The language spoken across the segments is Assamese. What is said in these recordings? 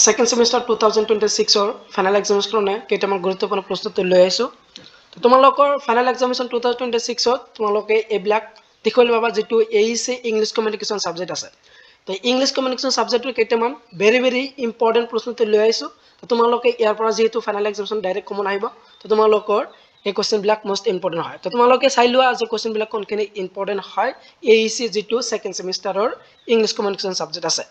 সেকেন্ড সেমিস্টাৰ 2026 ৰ ফাইনাল এক্সামিনেশ্যন কাৰণে কেইটামান গুৰুত্বপূৰ্ণ প্ৰস্তুতি লৈ আহিছো তো তোমালোকৰ ফাইনাল এক্সামিনেশ্যন 2026 ত তোমালোকে এইবিলাক দেখিবলৈ পাবা যেটো এইচি ইংলিশ কমিউনিকেশ্যন সাবজেক্ট আছে তো ইংলিশ কমিউনিকেশ্যন সাবজেক্টৰ কেইটামান ভেৰি ইম্পৰ্টেন্ট প্ৰস্তুতি লৈ আহিছো তো তোমালোকে ইয়াৰ পৰা যেটো ফাইনাল এক্সামিনেশ্যন ডাইৰেক্ট কমন আহিব তো তোমালোকৰ এই কোশ্চেন বিলাক মোস্ট ইম্পৰ্টেন্ট হয় তো তোমালোকে চাই লোৱা যে কোশ্চেন বিলাক কোনখিনি ইম্পৰ্টেন্ট হয় এইচি যেটো সেকেন্ড সেমিষ্টাৰৰ ইংলিশ কমিউনিকেশ্যন সাবজেক্ট আছে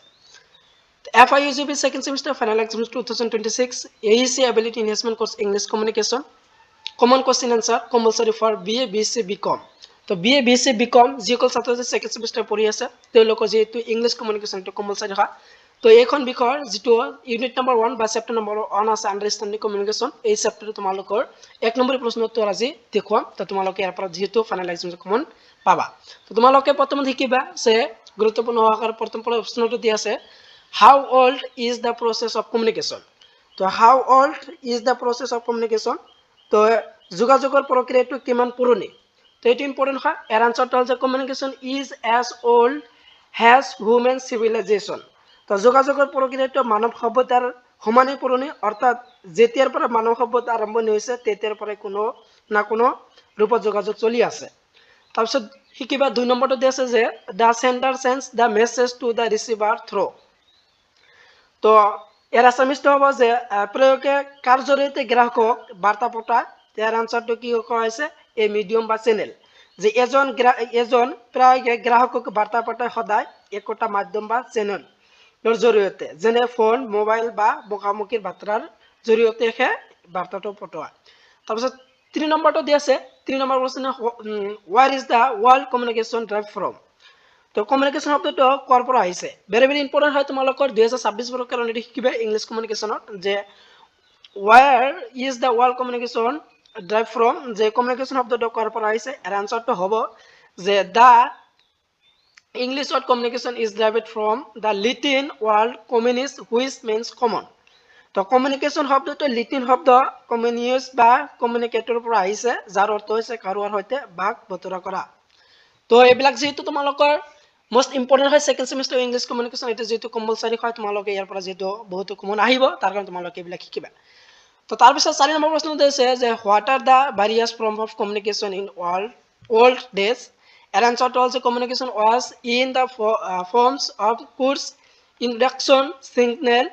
FIUGB second semester final examination 2026 AEC ability enhancement course English communication common question answer compulsory for BA BC BCom তো BA BC BCom যিকল ছাত্ৰ যে সেকেন্ড সেমিষ্টাৰ পঢ়ি আছে তেওঁলোকৰ যেটো ইংলিশ কমিউনিকেশ্যন টো কম্পালসৰি হয় তো এইখন বিষয়ৰ যেটো ইউনিট নম্বৰ 1 বা চেপ্টাৰ নম্বৰ 1 আছে আন্ডাৰষ্টেণ্ডিং কমিউনিকেশ্যন এই চেপ্টাৰটো তোমালোকৰ এক নম্বৰ প্ৰশ্নটো আজি দেখুৱাম তো তোমালোকে ইয়াৰ পৰা যেটো ফাইনাল এক্সামিনেশ্যন কমন পাবা তো তোমালোকে প্ৰথমে শিকিবা যে গুৰুত্বপূৰ্ণ হোৱাৰ প্ৰথম প্ৰশ্নটো দি আছে How old is the process of communication? So how old is the process of communication? So যোগাযোগৰ প্ৰক্ৰিয়াটো কিমান পুৰণি তো এটো ইম্পৰ্টেন্ট হয় এর আনসারটা হল যে communication is as old as human civilization তো যোগাযোগৰ প্ৰক্ৰিয়াটো মানৱ সভ্যতাৰ সমানে পুৰণি অৰ্থাৎ যেতিয়াৰ পৰা মানৱ সভ্যতা আৰম্ভণি হৈছে তেতিয়াৰ পৰা কোনো না কোনো ৰূপত যোগাযোগ চলি আছে তাৰপিছত শিকিবা 2 নম্বৰটো দি আছে যে the sender sends the message to the receiver through তো এর আসামিষ্ট হব যে প্রয়োগে কার জৰিয়তে গ্ৰাহকক বাৰ্তা পঠায় ইয়াৰ আনসাৰটো কি কোৱা হৈছে এই মিডিয়াম বা চ্যানেল যে এজন প্ৰয়োগে গ্ৰাহকক বাৰ্তা পঠায় সদায় একটা মাধ্যম বা চ্যানেলৰ জৰিয়তে যেনে ফোন মোবাইল বা মুখামুখিৰ বাৰ্তাৰ জৰিয়তে হে বাৰ্তাটো পঠোৱা তাৰপিছত 3 নম্বৰটো দি আছে 3 নম্বৰ প্ৰশ্ন where is the world communication derived from তো কমিউনিকেশন শব্দটো কৰ পৰা আহিছে ভেৰি ইম্পৰ্টেন্ট হয় তোমালোকৰ 2026 বৰ্ষৰ কাৰণে শিকিবা ইংলিশ কমিউনিকেশনত যে where is the world communication derived from যে কমিউনিকেশন শব্দটো কৰ পৰা আহিছে এর আনসারটো হ'ব যে the English word communication is derived from the Latin word communis which means common তো কমিউনিকেশন শব্দটো ল্যাটিন শব্দ কমিউনিউস বা কমিউনিকেটৰ পৰা আহিছে যাৰ অৰ্থ হৈছে কাৰোবাৰ সৈতে ভাগ বতৰা কৰা তো এইবিলাক যেহেতু তোমালোকৰ মোস্ট ইম্পৰ্টেন্ট হয় সেকেন্ড সেমিস্টাৰ ইংলিশ কমিউনিকেশ্যন এটা যেটো কম্পালসৰি হয় তোমালোকে ইয়াৰ পৰা যেটো বহুত কমন আহিব তাৰ কাৰণে তোমালোকে এইবিলাক শিকিবা তো তাৰ পিছত 4 নম্বৰ প্ৰশ্নটো আছে যে what are the various form of communication in old days এর আনসারটো হল যে communication was in the forms of course induction signal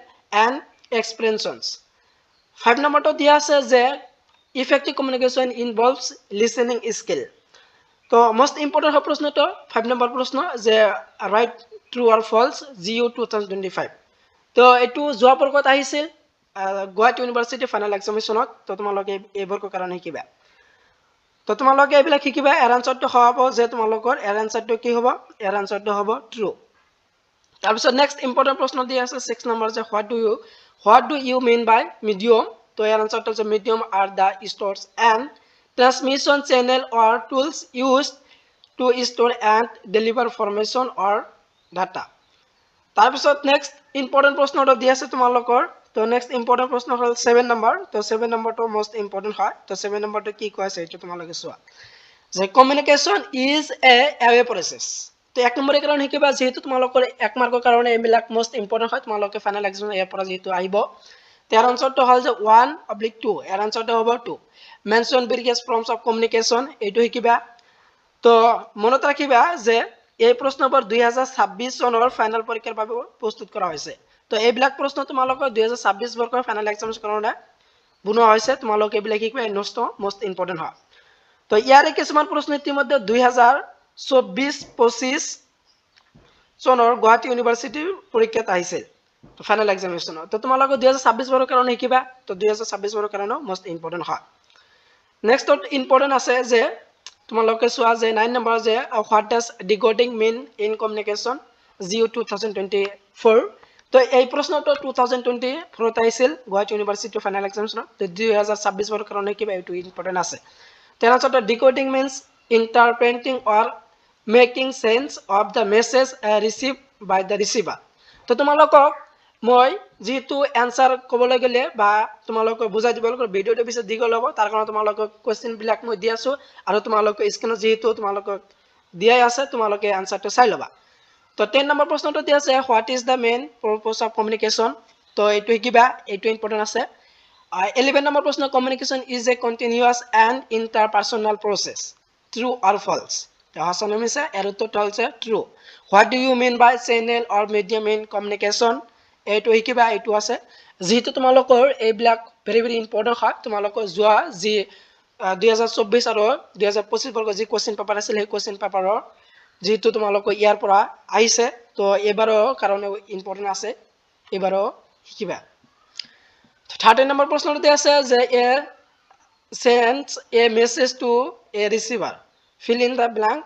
and expressions 5 নম্বৰটো দিয়া আছে যে effective communication involves listening skill তো মোস্ট ইম্পর্টেন্ট হয় প্রশ্নটো 5 নম্বর প্রশ্ন যে right true or false GU 2025 তো এটু যোৱা পৰ্বত আহিছিল গুৱাহাটী ইউনিভাৰ্সিটি ফাইনাল এক্সামিনেশনত তো তোমালোকে এইবৰ্ষৰ কাৰণে শিকিবা তো তোমালোকে এইবিলাক শিকিবা এৰ আনসাৰটো হ'ব যে তোমালোকৰ এৰ আনসাৰটো কি হ'ব এৰ আনসাৰটো হ'ব ট্ৰু তাৰপিছত নেক্সট ইম্পৰ্টেন্ট প্ৰশ্ন দি আছে 6 নম্বৰ যে what do you mean by medium তো এর আনসারটো যে medium are the stores and transmission channel or tools used to store and deliver information or data তাৰপিছত নেক্সট ইম্পৰ্টেন্ট প্ৰশ্নটো দি আছে তোমালোকৰ তো নেক্সট ইম্পৰ্টেন্ট প্ৰশ্ন হল 7 নম্বৰ তো 7 নম্বৰটো মোস্ট ইম্পৰ্টেন্ট হয় তো 7 নম্বৰটো কি কৈছে এটা তোমালোকে চোৱা যে communication is a way process তো এক নম্বৰৰ কাৰণে শিকিবা যেহেতু তোমালোকৰ এক মাৰ্কৰ কাৰণে এইবিলাক মোস্ট ইম্পৰ্টেন্ট হয় তোমালোকে ফাইনাল এক্সাম ইয়াৰ পৰা যেহেতু আহিব তাৰ আনসারটো হল যে 1/2 এর আনসারটো হ'ব 2 mention various forms of communication এইটো শিকিবা তো মনত ৰাখিবা যে এই প্ৰশ্নবোৰ 2026 চনৰ ফাইনাল পৰীক্ষাৰ বাবে প্ৰস্তুত কৰা হৈছে তো এইবিলাক প্ৰশ্ন তোমালোকৰ 2026 বৰ্ষৰ ফাইনাল এক্সামিনেশ্যন কাৰণে বনোৱা হৈছে তোমালোকে এইবিলাক শিকিবা মোস্ট ইম্পৰ্টেন্ট হয় তো ইয়াৰে কিছুমান প্ৰশ্ন ইতিমধ্যে 2024-25 চনৰ গুৱাহাটী ইউনিভাৰ্সিটিৰ পৰীক্ষাত আহিছিল তো ফাইনাল এক্সামিনেশ্যন তো তোমালোকে 2026 বৰ্ষৰ কাৰণে শিকিবা তো 2026 বৰ্ষৰ কাৰণে মোস্ট ইম্পৰ্টেন্ট হয় নেক্সট ইম্পৰ্টেন্ট আছে যে তোমালোকে চোৱা যে 9 নম্বৰ যে what does decoding mean in communication GU 2024 তো এই প্ৰশ্নটো 2024 ত আহিছিল গুৱাহাটী ইউনিভাৰ্সিটি ফাইনাল এক্সামিনেশ্যন তো 2026 বৰ্ষৰ কাৰণে কিবা এইটো ইম্পৰ্টেন্ট আছে তেনেহলে decoding means interpreting or making sense of the message received by the receiver তো তোমালোকক মই যেহেতু এনসার কবলৈ গলে বা তোমালোকক বুজাই দিবলৈ ভিডিওটো পিছত দীঘল হ'ব তাৰ কাৰণে তোমালোকক কোৱেশ্চন বিলাক মই দি আছো আৰু তোমালোকক স্ক্ৰিনত যেহেতু তোমালোকক দিয়াই আছে তোমালোকে এনসাৰটো চাই লবা তো 10 নম্বৰ প্ৰশ্নটো দি আছে what is the main purpose of communication তো এইটো শিকিবা, এইটো ইম্পৰ্টেণ্ট আছে। 11 নম্বৰ প্ৰশ্ন, communication is a continuous and interpersonal process, true or false? সঁচা নে মিছা? ইয়াৰ উত্তৰটো হৈছে true. What do you mean by channel or medium in communication? এইটো শিকিবা, এইটো আছে। যিহেতু তোমালোকৰ এইবিলাক ভেৰি ভেৰি ইম্পৰ্টেণ্ট হয়, তোমালোকৰ যোৱা যি 2024 আৰু 2025 বৰ্গৰ যি কুৱেশ্যন পেপাৰ আছিল, সেই কুৱেশ্যন পেপাৰৰ যিহেতু তোমালোকৰ ইয়াৰ পৰা আহিছে, তো এইবাৰৰ কাৰণে ইম্পৰ্টেণ্ট আছে, এইবাৰো শিকিবা। 13 নম্বৰ প্ৰশ্নটোতে আছে যে এ sends a message to a receiver, fill in the blank,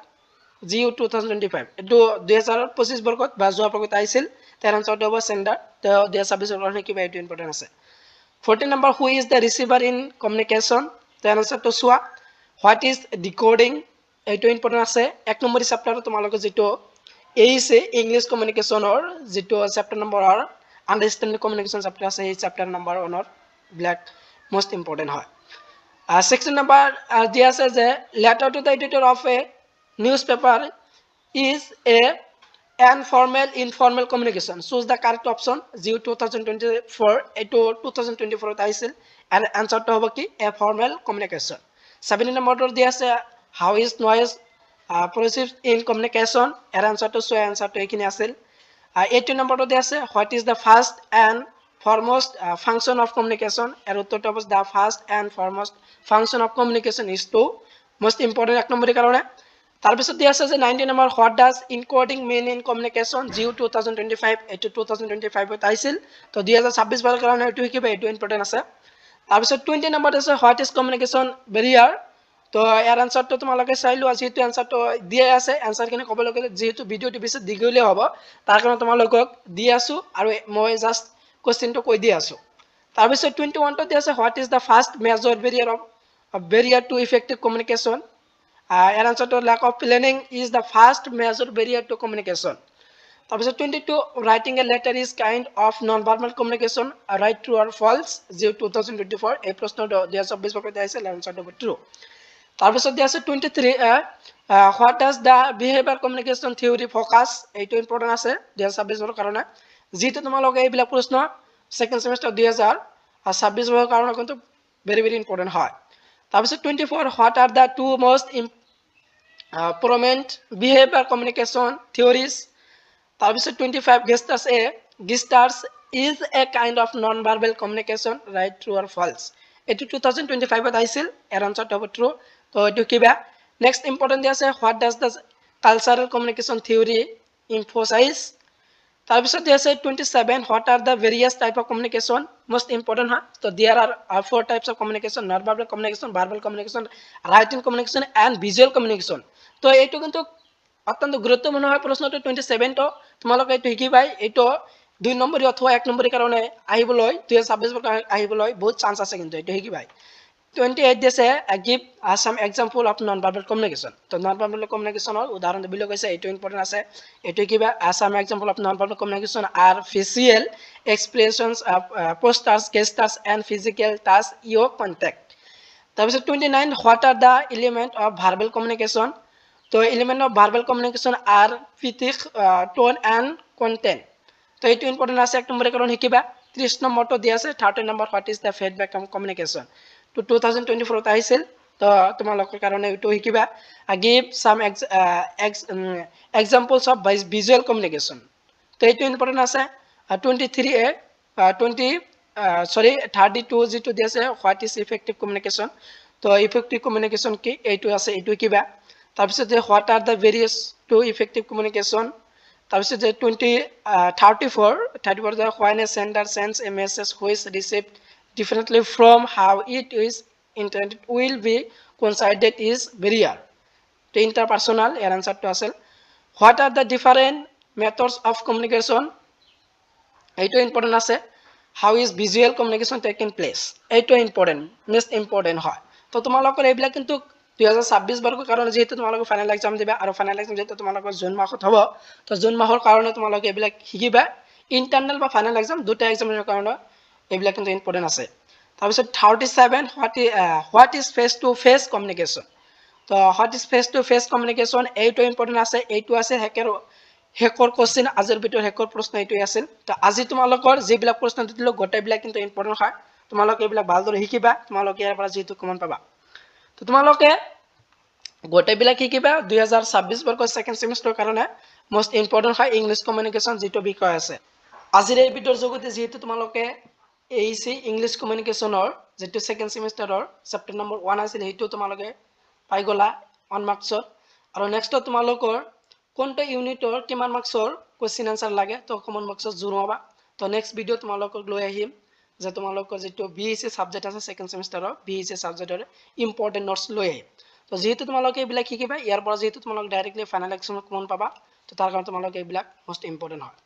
GU 2025 এইটো 2025 বৰ্গত বা যোৱা বৰ্গত আহিছিল, তাৰ আনসাৰটো হ'ব সেন্ডাৰ। তো 2026 বৰ্গত কিবা এইটো ইম্পৰ্টেণ্ট আছে। 14 number, who is the receiver in communication? তাৰ আনসাৰটো চোৱা। What is decoding? এইটো ইম্পৰ্টেণ্ট আছে। 1 নম্বৰ চেপ্টাৰত তোমালোকে যিটো এৰিছে ইংলিছ কমিউনিকেশ্যনৰ যিটো চেপ্টাৰ নম্বৰৰ আণ্ডাৰষ্টেণ্ডিং কমিউনিকেশ্যন চেপ্টাৰ আছে, সেই চেপ্টাৰ নম্বৰ 1ৰ বিলাক মোষ্ট ইম্পৰ্টেণ্ট হয়। 16 নম্বৰ দি আছে যে letter to the editor of A news paper is a informal informal communication, choose the correct option, GU 2024 এইটো 2024 আহিছিল, and answerটো হ'ব কি a formal communication। 17 নম্বৰটো দি আছে how is noise perceived in communication, and answerটো so answerটো এইখিনি আছিল। 18 নম্বৰটো দি আছে what is the first and foremost function of communication, and উত্তৰটো হ'ব the first and foremost function of communication is to, most important 1 নম্বৰৰ কাৰণে। তাৰপিছত দি আছে যে 19 number what does encoding main in communication, Jio 2025 এইটো 2025 আহিছিল, তো 2026 বাৰৰ কাৰণে এইটো শিকিবা, এইটো ইম্পৰ্টেণ্ট আছে। তাৰপিছত 20 নম্বৰত আছে হোৱাট ইজ কমিউনিকেশ্যন বেৰিয়াৰ, তো ইয়াৰ আনসাৰটো তোমালোকে চাই লোৱা, যিহেতু আনসাৰটো দিয়ে আছে, আনসাৰখিনি ক'বলৈ গ'লে যিহেতু ভিডিঅ'টো বেছি দীঘলীয়া হ'ব, তাৰ কাৰণে তোমালোকক দি আছোঁ আৰু মই জাষ্ট কুৱেশ্যনটো কৈ দি আছোঁ। তাৰপিছত 21টো দি আছে what is the first major barrier to effective communication, ইয়াৰ আনসাৰটো lack of planning is the first major barrier to communication। তাৰপিছত 22 writing a letter is kind of non-verbal communication, right, true or false, Jio 2024 এই প্ৰশ্নটো 2026 বৰ্গত আহিছিল, আনসাৰটো হ'ব ট্ৰু। তাৰপিছত দি আছে 23 what does the behavior communication theory focus, এইটো ইম্পৰ্টেণ্ট আছে 2026 বৰ্গৰ কাৰণে, যিটো তোমালোকে এইবিলাক প্ৰশ্ন সেকেন্ড সেমিষ্টাৰ 2026 বৰ্গৰ কাৰণে কিন্তু ভেৰি ভেৰি ইম্পৰ্টেণ্ট হয়। তাৰপিছত 24 what are the two most prominent behavior communication theories, তাৰপিছত 25 gestures is a kind of non-verbal communication, right, true or false, এইটো 2025 আহিছিল, এর আনসারটো হ'ব ট্ৰু, তো এইটো কিবা। নেক্সট ইম্পৰ্টেণ্ট দি আছে what does the cultural communication theory emphasize, তাৰপিছত দি আছে 27 what are the various type of communication, most important হয়। তো there are 4 types of communication, non verbal communication, verbal communication, writing communication and visual communication. তো এইটো কিন্তু অত্যন্ত গুৰুত্বপূৰ্ণ হয় প্ৰশ্নটো 27টো, তোমালোকে এইটো শিকিবাই, এইটো 2 নম্বৰী অথবা 1 নম্বৰীৰ কাৰণে আহিবলৈ 2026 আহিবলৈ বহুত চান্স আছে, কিন্তু এইটো শিকিবাই। 28 দিছে give some example of non verbal communication, তো নন ভাৰ্বেল কমিউনিকেশ্যনৰ উদাহৰণ দিবলৈ কৈছে, এইটো ইম্পৰ্টেণ্ট আছে। এইটো কিবা some example of non verbal communication are facial expressions, postures, gestures and physical touch, eye contact. তাৰপিছত 29 what are the element of verbal communication, তো element of verbal communication are পিটিক, টোন এণ্ড কণ্টেণ্ট, তো এইটো ইম্পৰ্টেণ্ট আছে 1 নম্বৰৰ কাৰণে শিকিবা। 30 নম্বৰটো দি আছে 30 নম্বৰ what is the feedback communication, তো 2024 আহিছিল, তো তোমালোকৰ কাৰণে এইটো শিকিবা। Give some examples of visual communication, তো এইটো ইম্পৰ্টেণ্ট আছে। 32 যিটো দি আছে হোৱাট ইজ ইফেক্টিভ কমিউনিকেশ্যন, তো ইফেক্টিভ কমিউনিকেশ্যন কি এইটো আছে, এইটো কিবা। তাৰপিছত যে what are the various to effective communication, তাৰপিছত যে 34 যে when a sender sends a message which received differently from how it is intended will be considered is barrier, to interpersonal, এর আনসারটো আছিল। What are the different methods of communication, এইটো ইম্পৰ্টেণ্ট আছে। How is visual communication taking place, এইটো ইম্পৰ্টেণ্ট, মোষ্ট ইম্পৰ্টেণ্ট হয়। তো তোমালোকৰ এইবিলাক কিন্তু 2026 বৰ্গৰ কাৰণে যিহেতু তোমালোকে ফাইনেল এক্সাম দিবা, আৰু ফাইনেল এক্সাম যিহেতু তোমালোকৰ জুন মাহত হ'ব, তো জুন মাহৰ কাৰণে তোমালোকে এইবিলাক শিকিবা। ইণ্টাৰনেল বা ফাইনেল এক্সাম দুটা এক্সামৰ কাৰণে এইবিলাক কিন্তু ইম্পৰ্টেণ্ট আছে। তাৰপিছত 37 what is face to face communication, তো what is face to face communication এইটো ইম্পৰ্টেণ্ট আছে, এইটো আছে হেকৰ কোশ্চেন আজিৰ ভিডিঅ'ৰ হেকৰ প্ৰশ্ন এইটোই আছিল তো আজি তোমালোকৰ যিবিলাক প্ৰশ্ন দিলো গোটেইবিলাক কিন্তু ইম্পৰ্টেন্ট হয় তোমালোকে এইবিলাক ভালদৰে শিকিবা তোমালোকে ইয়াৰ পৰা যেটো কমন পাবা তো তোমালোকে গোটেইবিলাক শিকিবা 2026 বৰ্ষৰ সেকেন্ড সেমিস্টাৰৰ কাৰণে মোস্ট ইম্পৰ্টেন্ট হয় ইংলিশ কমিউনিকেশন যেটো বিষয় আছে আজিৰ এই ভিডিঅ'ৰ জগতে যেটো তোমালোকে এইচি ইংলিশ কমিউনিকেশনৰ যেটো সেকেন্ড সেমিস্টাৰৰ চেপ্টাৰ নম্বৰ 1 আছিল হেতু তোমালোকে পাই গলা 1 মাৰ্কসৰ আৰু নেক্সট তোমালোকৰ কোনটা ইউনিটৰ কিমান মাৰ্কসৰ কোশ্চেন আনসাৰ লাগে তো কমন বক্সত জনোৱা তো নেক্সট ভিডিও তোমালোকক লৈ আহিম যে তোমালোকৰ যেটো বিএসসি সাবজেক্ট আছে সেকেন্ড সেমিস্টাৰৰ বিএসসি সাবজেক্টৰ ইম্পৰ্টেন্ট নোটস লৈ আহিম তো যেহেতু তোমালোকে এইবিলাক শিকিবা ইয়াৰ পৰা যেহেতু তোমালোক ডাইৰেক্টলি ফাইনাল এক্সামত কমন পাবা তো তাৰ কাৰণে তোমালোকে এইবিলাক মোস্ট ইম্পৰ্টেন্ট হয়